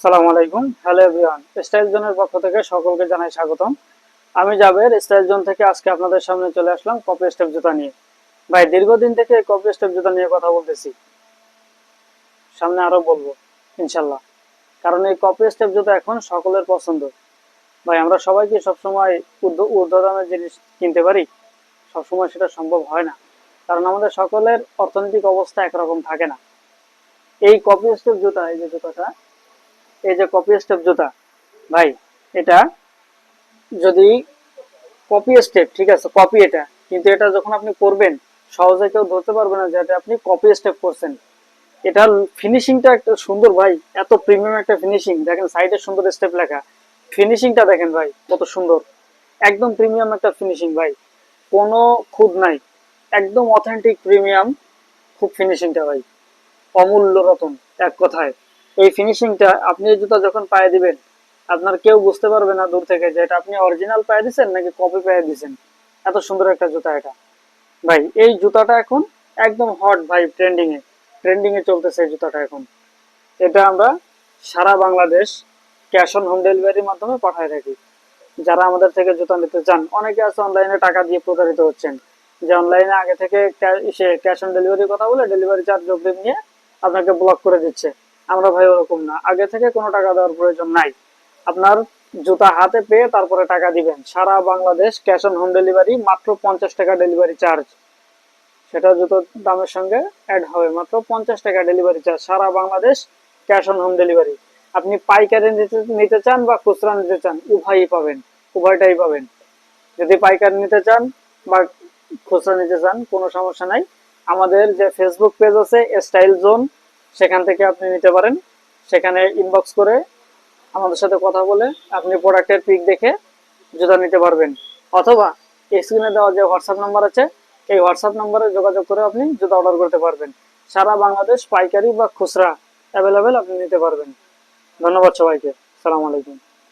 সালামু আলাইকুম। Hello everyone, style জোনের পক্ষ থেকে সকলকে জানাই স্বাগতম। আমি জাবের, স্টাইল জোন থেকে আজকে আপনাদের সামনে চলে আসলাম কপি স্টেপ জুতা নিয়ে। ভাই দীর্ঘদিন থেকে কপি স্টেপ জুতা নিয়ে কথা বলতেছি, সামনে আরো বলবো ইনশাল্লাহ। কারণ এই কপি স্টেপ জুতা এখন সকলের পছন্দ। ভাই আমরা সবাই কি সবসময় ঊর্ধ্ব দামের জিনিস কিনতে পারি? সবসময় সেটা সম্ভব হয় না, কারণ আমাদের সকলের অর্থনৈতিক অবস্থা একরকম থাকে না। এই কপি স্টেপ জুতা, এই যে জুতাটা, এই যে কপি স্টেপ জুতা ভাই, এটা যদি কপি স্টেপ, ঠিক আছে কপি এটা, কিন্তু এটা যখন আপনি করবেন সহজে কেউ ধরতে পারবে না যে এটা আপনি কপি স্টেপ করছেন। এটার ফিনিশিংটা একটা সুন্দর ভাই, এত প্রিমিয়াম একটা ফিনিশিং। দেখেন সাইডে সুন্দর স্টেপ লেখা, ফিনিশিংটা দেখেন ভাই কত সুন্দর, একদম প্রিমিয়াম একটা ফিনিশিং ভাই, কোনো খুঁত নাই, একদম অথেন্টিক প্রিমিয়াম খুব ফিনিশিংটা ভাই, অমূল্য রতন এক কথায়। এই ফিনিশিংটা আপনি এই জুতা যখন পায়ে দিবেন, আপনার কেউ বুঝতে পারবে না দূর থেকে যে এটা আপনি অরিজিনাল পায়ে দিচ্ছেন নাকি কপি পায়ে দিচ্ছেন। এত সুন্দর একটা জুতা এটা ভাই। এই জুতাটা এখন একদম হট ভাই, ট্রেন্ডিং এ চলতেছে এই জুতাটা এখন। এটা আমরা সারা বাংলাদেশ ক্যাশ অন হোম ডেলিভারির মাধ্যমে পাঠায় থাকি। যারা আমাদের থেকে জুতা নিতে চান, অনেকে আছে অনলাইনে টাকা দিয়ে প্রতারিত হচ্ছেন, যে অনলাইনে আগে থেকে ক্যাশ অন ডেলিভারির কথা বলে ডেলিভারি চার্জ অগ্রিম নিয়ে আপনাকে ব্লক করে দিচ্ছে। আমরা ভাই ওরকম না, আগে থেকে কোনো টাকা দেওয়ার প্রয়োজন নাই। আপনার জুতা হাতে পেয়ে তারপরে টাকা দিবেন। সারা Bangladesh cash on home delivery, মাত্র 50 টাকা ডেলিভারি চার্জ। সেটা জুতোর দামের সঙ্গে অ্যাড হবে, মাত্র 50 টাকা ডেলিভারি চার্জ, সারা Bangladesh cash on home delivery. আপনি পাইকারি নিতে চান বা খুচরা নিতে চান, উভয়ই পাবেন, উভয়টাই পাবেন। যদি পাইকারি নিতে চান বা খুচরা নিতে চান, কোনো সমস্যা নাই। আমাদের যে ফেসবুক পেজ আছে স্টাইল জোন, সেখান থেকে আপনি নিতে পারেন। সেখানে ইনবক্স করে আমাদের সাথে কথা বলে আপনি প্রোডাক্টের পিক দেখে জুতা নিতে পারবেন। অথবা স্ক্রিনে দেওয়া যে হোয়াটসঅ্যাপ নাম্বার আছে, এই হোয়াটসঅ্যাপ নাম্বারে যোগাযোগ করে আপনি জুতা অর্ডার করতে পারবেন। সারা বাংলাদেশ পাইকারি বা খুচরা অ্যাভেলেবেল আপনি নিতে পারবেন। ধন্যবাদ সবাইকে। সালাম আলাইকুম।